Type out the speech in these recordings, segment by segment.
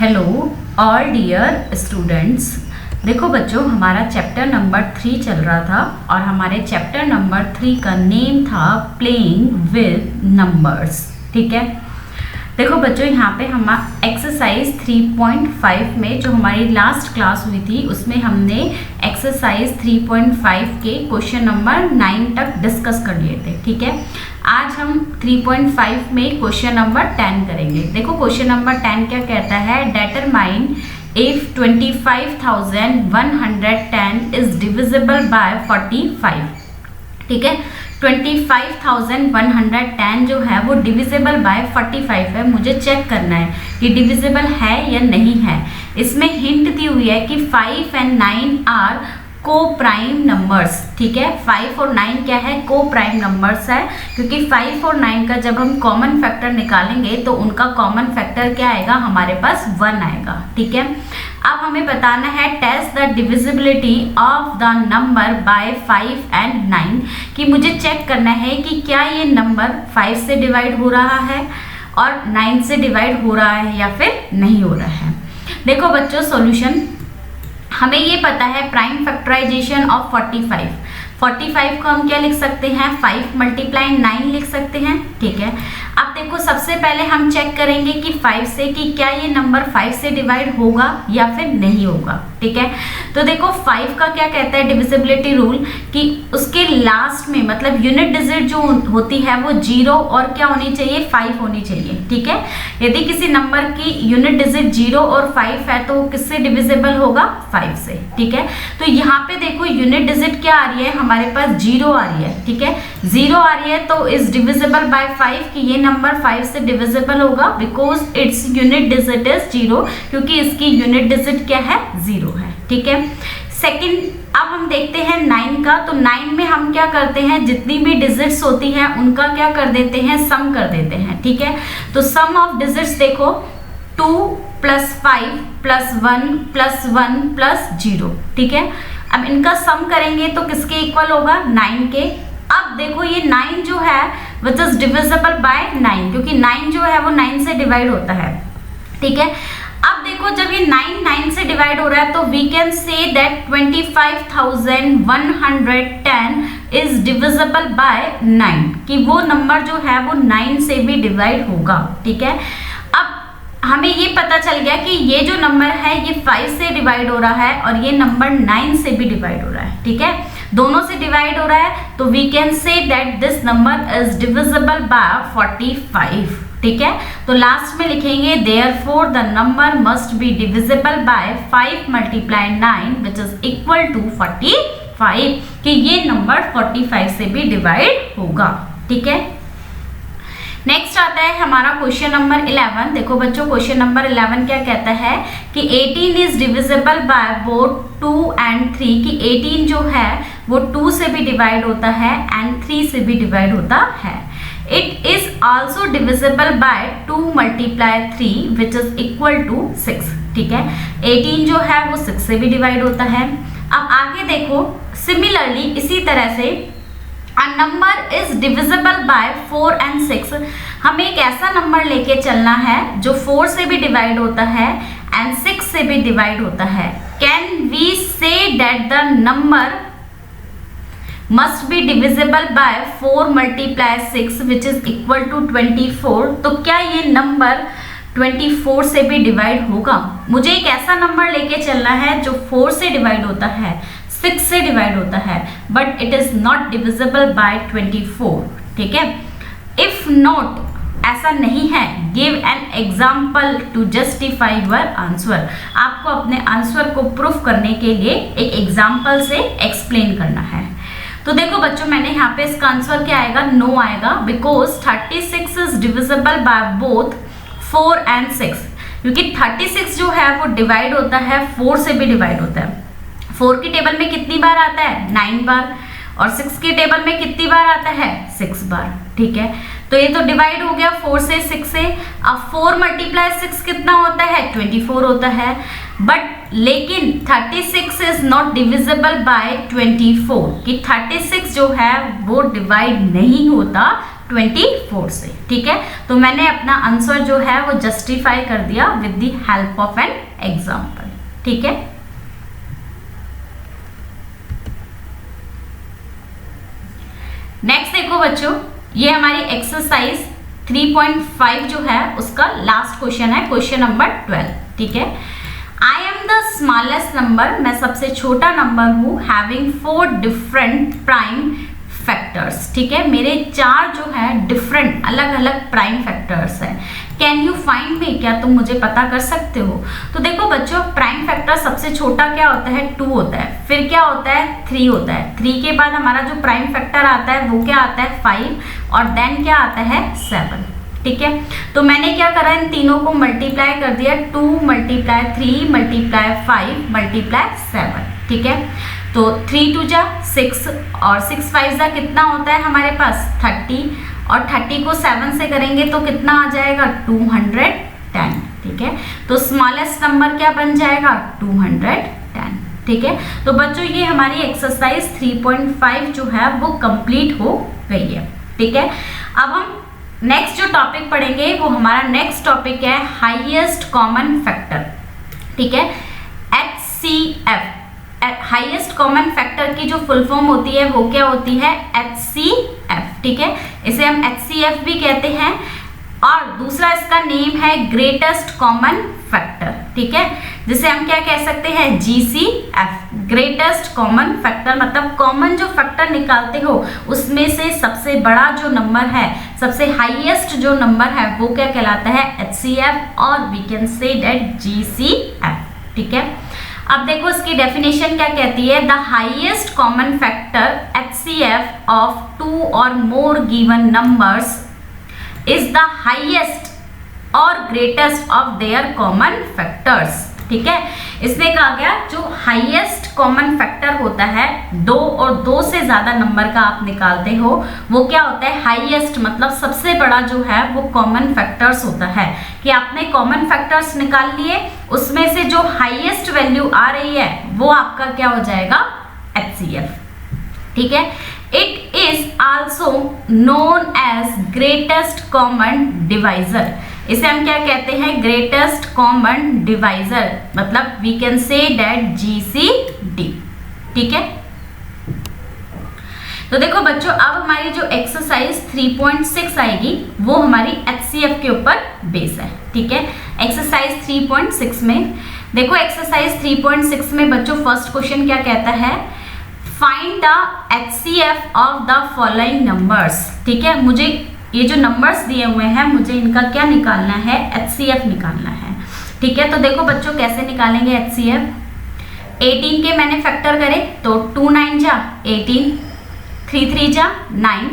Hello all dear students. देखो बच्चों, हमारा चैप्टर नंबर 3 चल रहा था और हमारे चैप्टर नंबर 3 का नेम था प्लेइंग विद नंबर्स। ठीक है, देखो बच्चों, यहाँ पे हम एक्सरसाइज 3.5 में जो हमारी लास्ट क्लास हुई थी उसमें हमने एक्सरसाइज 3.5 के क्वेश्चन नंबर 9 तक डिस्कस कर लिए थे। ठीक है, आज हम 3.5 में क्वेश्चन नंबर 10 करेंगे। देखो क्वेश्चन नंबर 10 क्या कहता है, determine if 25,110 is divisible by 45। ठीक है, 25,110 जो है वो डिविजिबल बाय 45 है। मुझे चेक करना है कि डिविजिबल है या नहीं है। इसमें हिंट दी हुई है कि 5 and 9 आर को प्राइम नंबर्स। ठीक है, 5 और 9 क्या है, को प्राइम नंबर्स है, क्योंकि 5 और 9 का जब हम कॉमन फैक्टर निकालेंगे तो उनका कॉमन फैक्टर क्या आएगा, हमारे पास 1 आएगा। ठीक है, अब हमें बताना है test the divisibility of the number by 5 and 9, कि मुझे चेक करना है कि क्या ये नंबर 5 से डिवाइड हो रहा है और 9 से डिवाइड हो रहा है या फिर नहीं हो रहा है। देखो बच्चों, सॉल्यूशन हमें ये पता है प्राइम फैक्टराइजेशन ऑफ 45 को हम क्या लिख सकते हैं, 5 × 9 लिख सकते हैं। ठीक है, अब देखो सबसे पहले हम चेक करेंगे कि 5 से कि क्या ये नंबर 5 से डिवाइड होगा या फिर नहीं होगा। ठीक है, तो देखो 5 का क्या कहता है डिविजिबिलिटी रूल, कि उसके लास्ट में मतलब यूनिट डिजिट जो होती है वो 0 और क्या होनी चाहिए, 5 होनी चाहिए। ठीक है, यदि किसी नंबर की यूनिट डिजिट 0 और 5 है तो किससे डिविजिबल होगा, 5 से। ठीक है, तो यहाँ पे देखो यूनिट डिजिट क्या आ रही है, हमारे पास 0 आ रही है। ठीक है, 0 आ रही है तो इज डिविजिबल बाय 5, कि ये नंबर 5 से डिविजिबल होगा because its unit digit is 0, क्योंकि इसकी यूनिट डिजिट क्या है, 0 है। ठीक है, सेकंड अब हम देखते हैं 9 का। तो 9 में हम क्या करते हैं, जितनी भी डिजिट्स होती हैं उनका क्या कर देते हैं, सम कर देते हैं। ठीक है, तो सम ऑफ डिजिट्स देखो 2 + 5 + 1 + 1 + 0। ठीक है, अब इनका सम करेंगे तो किसके इक्वल होगा, 9 के। अब देखो ये 9 जो है विच इज डिविजिबल बाय 9, क्योंकि 9 जो है वो 9 से डिवाइड होता है। ठीक है, अब देखो जब ये 9 से डिवाइड हो रहा है तो we can say that 25,110 is divisible by 9, कि वो नंबर जो है वो 9 से भी डिवाइड होगा। ठीक है, अब हमें ये पता चल गया कि ये जो नंबर है ये 5 से डिवाइड हो रहा है और ये नंबर 9 से भी डिवाइड हो रहा है। ठीक है, दोनों से डिवाइड हो रहा है तो we can say that this number is divisible by 45। ठीक है, तो लास्ट में लिखेंगे therefore the number must be divisible by 5 × 9 which is equal to 45, कि ये नंबर 45 से भी डिवाइड होगा। ठीक है, नेक्स्ट आता है हमारा क्वेश्चन नंबर 11। देखो बच्चों, क्वेश्चन नंबर 11 क्या कहता है कि 18 is divisible by both 2 and 3, कि 18 जो है वो 2 से भी डिवाइड होता है एंड 3 से भी डिवाइड होता है। It is also divisible by 2 × 3 which is equal to 6। ठीक है, 18 जो है वो 6 से भी डिवाइड होता है। अब आगे देखो, सिमिलरली इसी तरह से A number is divisible by 4 and 6। हमें एक ऐसा नंबर लेके चलना है जो 4 से भी डिवाइड होता है एंड 6 से भी डिवाइड होता है। Can we say that the number must be divisible by 4 × 6 which is equal to 24? तो क्या ये नंबर 24 से भी डिवाइड होगा? मुझे एक ऐसा नंबर लेके चलना है जो 4 से डिवाइड होता है, 6 से डिवाइड होता है, but it is not divisible by 24। ठीक है, इफ नॉट, ऐसा नहीं है, give an example to justify your answer. आपको अपने आंसर को प्रूफ करने के लिए एक एग्जाम्पल से एक्सप्लेन करना है। तो देखो बच्चों, मैंने यहाँ पे इसका आंसर क्या आएगा, नो आएगा, because 36 is divisible by both 4 and 6, क्योंकि 36 जो है वो डिवाइड होता है 4 से भी डिवाइड होता है। 4 की टेबल में कितनी बार आता है, 9 बार, और 6 की टेबल में कितनी बार आता है, 6 बार। ठीक है, तो ये तो डिवाइड हो गया 4 से 6 से। अब 4 × 6 कितना होता है, 24 होता है, बट लेकिन 36 इज नॉट डिविजिबल बाय 24, कि 36 जो है वो डिवाइड नहीं होता 24 से, ठीक है। तो मैंने अपना आंसर जो है वो जस्टिफाई कर दिया with the help of an example, ठीक है। नेक्स्ट देखो बच्चों, ये हमारी एक्सरसाइज 3.5 जो है उसका लास्ट क्वेश्चन है, क्वेश्चन नंबर 12, ठीक है। I am the smallest number, मैं सबसे छोटा नंबर हूं, हैविंग 4 डिफरेंट प्राइम फैक्टर्स, ठीक है। मेरे 4 जो है डिफरेंट अलग अलग प्राइम फैक्टर्स हैं। कैन यू फाइंड मी, क्या तुम मुझे पता कर सकते हो। तो देखो बच्चों, प्राइम फैक्टर सबसे छोटा क्या होता है, 2 होता है, फिर क्या होता है 3 होता है, 3 के बाद हमारा जो प्राइम फैक्टर आता है वो क्या आता है 5, और देन क्या आता है 7, ठीक है। तो मैंने क्या करा, इन तीनों को मल्टीप्लाई कर दिया, 2 मल्टीप्लाई 3 मल्टीप्लाई 5 मल्टीप्लाई 7, ठीक है। तो 3 2 जा 6 और 6 5 जा कितना होता है हमारे पास 30, और 30 को 7 से करेंगे तो कितना आ जाएगा 210, ठीक है। तो स्मॉलेस्ट नंबर क्या बन जाएगा 210, ठीक है। तो बच्चों ये हमारी एक्सरसाइज 3.5 जो है वो कंप्लीट हो गई है, ठीक है। अब हम नेक्स्ट जो टॉपिक पढ़ेंगे वो हमारा नेक्स्ट टॉपिक है हाईएस्ट कॉमन फैक्टर, ठीक है, HCF। हाईएस्ट कॉमन फैक्टर की जो फुल फॉर्म होती है वो क्या होती है HCF, ठीक है। इसे हम HCF भी कहते हैं, और दूसरा इसका नेम है ग्रेटेस्ट कॉमन फैक्टर, ठीक है, जिसे हम क्या कह सकते हैं GCF, ग्रेटेस्ट कॉमन फैक्टर। मतलब कॉमन जो फैक्टर निकालते हो उसमें से सबसे बड़ा जो नंबर है, सबसे हाईएस्ट जो नंबर है वो क्या कहलाता है HCF, और we can say that GCF, ठीक है। अब देखो इसकी डेफिनेशन क्या कहती है, the highest common factor HCF of 2 और more given numbers is the highest और greatest of their common factors, ठीक है। इसने कहा गया जो हाईएस्ट कॉमन फैक्टर होता है, 2 और 2 से ज्यादा नंबर का आप निकालते हो, वो क्या होता है हाईएस्ट, मतलब सबसे बड़ा जो है वो कॉमन फैक्टर्स होता है। कि आपने कॉमन फैक्टर्स निकाल लिए, उसमें से जो हाईएस्ट वैल्यू आ रही है वो आपका क्या हो जाएगा HCF, ठीक है। It is also known as greatest common divisor, इसे हम क्या कहते हैं ग्रेटेस्ट कॉमन डिवाइजर, मतलब we can say that GCD, ठीक है। तो देखो बच्चों, अब हमारी जो एक्सरसाइज 3.6 आएगी वो हमारी HCF के ऊपर बेस है, ठीक है। एक्सरसाइज 3.6 में देखो, एक्सरसाइज 3.6 में बच्चों फर्स्ट क्वेश्चन क्या कहता है, find the HCF of the following numbers, ठीक है। मुझे ये जो नंबर्स दिए हुए हैं मुझे इनका क्या निकालना है HCF निकालना है, ठीक है। तो देखो बच्चों कैसे निकालेंगे HCF, 18 के मैंने फैक्टर करे तो 2 9 जा 18, 3 3 जा 9,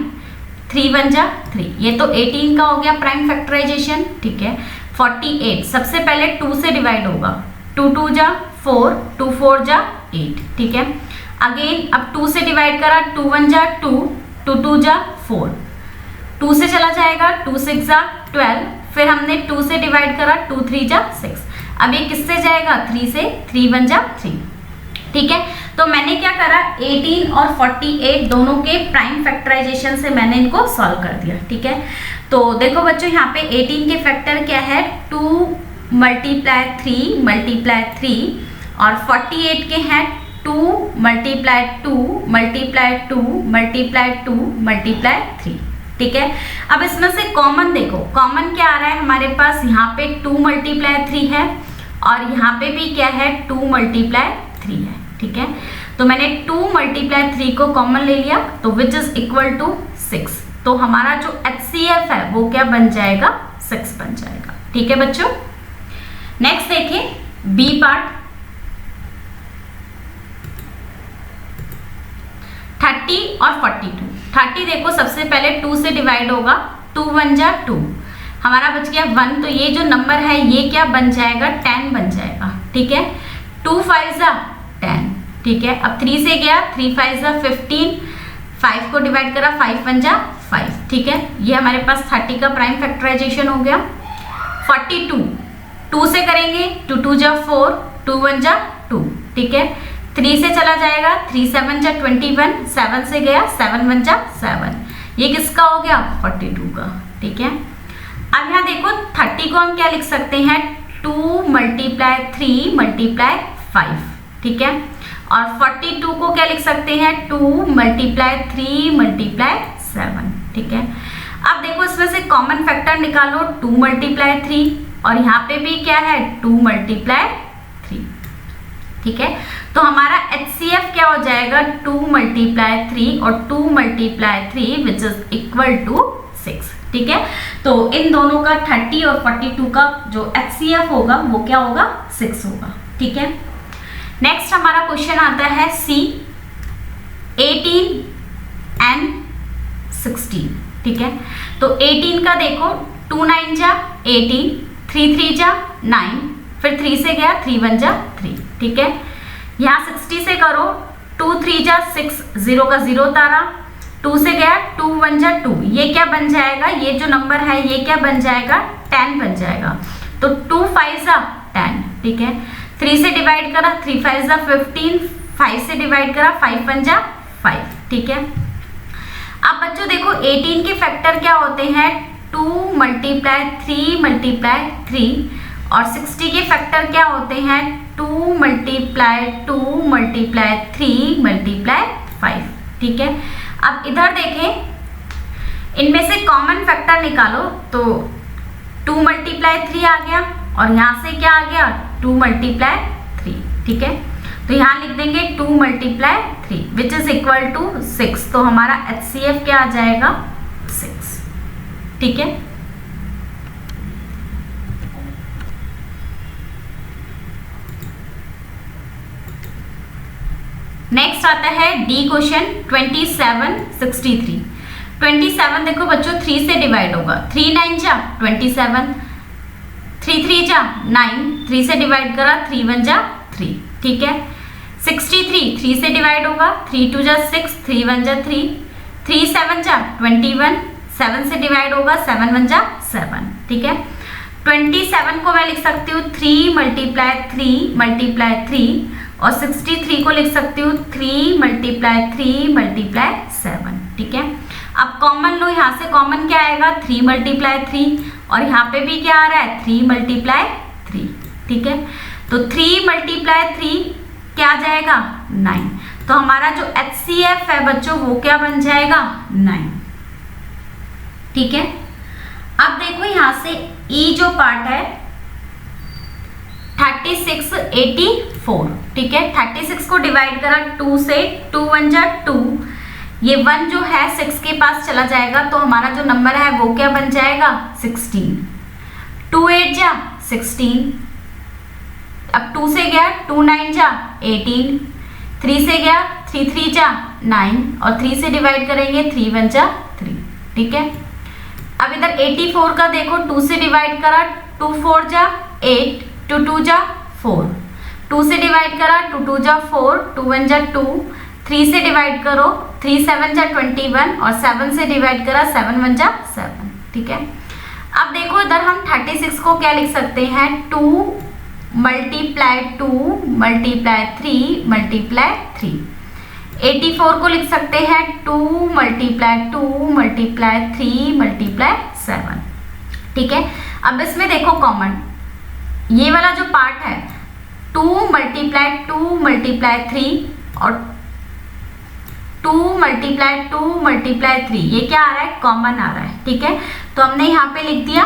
3 1 जा 3, ये तो 18 का हो गया प्राइम फैक्टराइजेशन, ठीक है। 48 सबसे पहले 2 से डिवाइड होगा, 2 2 जा 4, 2 4 जा 8, ठीक है। अगेन अब 2 से डिवाइड करा, 2 1 जा 2, 2 2 जा 4, 2 से चला जाएगा, 2 6 जा 12, फिर हमने 2 से डिवाइड करा, 2 3 जा 6, अब ये किससे जाएगा 3 से, 3 1 जा 3, ठीक है। तो मैंने क्या करा, 18 और 48 दोनों के प्राइम फैक्टराइजेशन से मैंने इनको सॉल्व कर दिया, ठीक है। तो देखो बच्चों यहाँ पे 18 के फैक्टर क्या है 2 मल्टीप्लाई 3 मल्टीप्लाई 3, और 48 के हैं 2 मल्टीप्लाई 2 मल्टीप्लाई 2 मल्टीप्लाई 2 मल्टीप्लाई 3, ठीक है। अब इसमें से कॉमन देखो, कॉमन क्या आ रहा है हमारे पास, यहाँ पे 2 मल्टीप्लाई 3 है, और यहाँ पे भी क्या है 2 मल्टीप्लाई 3 है, ठीक है। तो मैंने 2 मल्टीप्लाई 3 को कॉमन ले लिया, तो विच इज इक्वल टू 6, तो हमारा जो HCF है वो क्या बन जाएगा 6 बन जाएगा, ठीक है बच्चों। नेक्स्ट देखें बी पार्ट, 30 और 42। 30 देखो सबसे पहले 2 से डिवाइड होगा, 2 1 जा 2, हमारा बच गया 1, तो ये जो नंबर है ये क्या बन जाएगा 10 बन जाएगा, ठीक है। 2 5 जा 10, ठीक है। अब 3 से गया, 3 5 जा 15, 5 को डिवाइड करा, 5 1 जा 5, ठीक है। ये हमारे पास 30 का प्राइम फैक्टराइजेशन हो गया। 42 2 से करेंगे, 2 2 जा 4, 2 1 जा 2, ठीक है। 3 से चला जाएगा, 3 7 जा 21, 7 से गया, 7 1 जा 7, ये किसका हो गया 42 का, ठीक है। अब यहाँ देखो 30 को हम क्या लिख सकते हैं 2 मल्टीप्लाई 3 मल्टीप्लाई 5, ठीक है। और 42 को क्या लिख सकते हैं 2 मल्टीप्लाई 3 मल्टीप्लाई 7, ठीक है। अब देखो इसमें से कॉमन फैक्टर निकालो 2 मल्टीप्लाई 3 और यहाँ पे भी क्या है 2 मल्टीप्लाई 3, ठीक है। तो हमारा HCF क्या हो जाएगा 2 मल्टीप्लाई 3 और 2 multiply 3 which is equal to 6, ठीक है। तो इन दोनों का 30 और 42 का जो HCF होगा वो क्या होगा 6 होगा, ठीक है। नेक्स्ट हमारा क्वेश्चन आता है C 18 and 16, ठीक है। तो 18 का देखो 2 9 जा 18, 3 3 जा 9, फिर 3 से गया 3 1 जा 3, ठीक है। यहाँ 60 से करो 2 3 जा 6, 0 का 0 तारा, 2 से गया 2 1 जा 2, ये क्या बन जाएगा, ये जो नंबर है ये क्या बन जाएगा 10 बन जाएगा। तो 2 5 जा 10, ठीक है। 3 से डिवाइड करा 3 5 जा 15, 5 से डिवाइड करा 5 1 जा 5, ठीक है। अब बच्चों देखो 18 के फैक्टर क्या होते हैं 2 मल्टीप्लाई 3 मल्टीप्लाई 3 और 60 के फैक्टर क्या होते हैं 2 मल्टीप्लाई 2 मल्टीप्लाई 3 मल्टीप्लाई 5, ठीक है। अब इधर देखें इनमें से कॉमन फैक्टर निकालो तो 2 मल्टीप्लाई 3 आ गया और यहाँ से क्या आ गया 2 मल्टीप्लाई 3, ठीक है। तो यहाँ लिख देंगे 2 multiply 3 which is equal to 6, तो हमारा HCF क्या आ जाएगा 6, ठीक है। नेक्स्ट आता है D क्वेश्चन 27 63। 27 देखो बच्चों 3 से डिवाइड होगा, 3 9 जा 27, 3 3 जा 9, 3 से डिवाइड करा 3 1 जा 3, ठीक है। 63 3 से डिवाइड होगा, 3 2 जा 6, 3 1 जा 3, 3 7 जा 21, 7 से डिवाइड होगा 7 1 जा 7, ठीक है। 27 को मैं लिख सकती हूँ 3 मल्टीप्लाई 3 मल्टीप्लाई 3 और 63 को लिख सकती हूँ 3 मल्टीप्लाई 3 मल्टीप्लाई 7, ठीक है। अब कॉमन लो, यहाँ से कॉमन क्या आएगा 3 मल्टीप्लाई 3 और यहाँ पे भी क्या आ रहा है 3 मल्टीप्लाई 3, ठीक है। तो 3 मल्टीप्लाई 3 क्या आ जाएगा 9, तो हमारा जो HCF है बच्चों वो क्या बन जाएगा 9, ठीक है। अब देखो यहाँ से E जो पार्ट है 36 84, ठीक है। 36 को डिवाइड करा 2 से, 2 1 जा 2, ये 1 जो है 6 के पास चला जाएगा तो हमारा जो नंबर है वो क्या बन जाएगा 16, 2 8 जा 16, अब 2 से गया 2 9 जा 18, 3 से गया 3 3 जा 9 और 3 से डिवाइड करेंगे 3 1 जा 3, ठीक है। अब इधर 84 का देखो 2 से डिवाइड करा 2 4 जा 8, 2 2 जा 4, 2 से डिवाइड करा 2 2 जा 4, 2 1 जा 2, 3 से डिवाइड करो 3 7 जा 21 और 7 से डिवाइड करा 7 1 जा 7, ठीक है। अब देखो इधर हम 36 को क्या लिख सकते हैं 2 मल्टीप्लाई 2 मल्टीप्लाई 3 मल्टीप्लाई 3। 84 को लिख सकते हैं 2 मल्टीप्लाई 2 मल्टीप्लाई 3 मल्टीप्लाई 7, ठीक है। अब इसमें देखो कॉमन ये वाला जो पार्ट है 2 मल्टीप्लाई 2 मल्टीप्लाई 3 और 2 मल्टीप्लाई 2 मल्टीप्लाई 3, ये क्या आ रहा है कॉमन आ रहा है, ठीक है। तो हमने यहाँ पे लिख दिया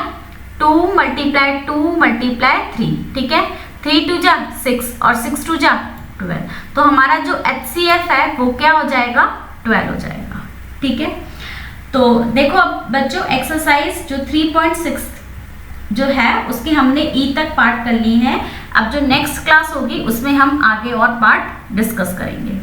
2 मल्टीप्लाई 2 मल्टीप्लाई 3, ठीक है। 3 2 जा 6 और 6 2 जा 12, तो हमारा जो HCF है वो क्या हो जाएगा 12 हो जाएगा, ठीक है। तो देखो अब बच्चों एक्सरसाइज जो 3.6 जो है उसकी हमने E तक पार्ट कर ली है। अब जो नेक्स्ट क्लास होगी उसमें हम आगे और पार्ट डिस्कस करेंगे।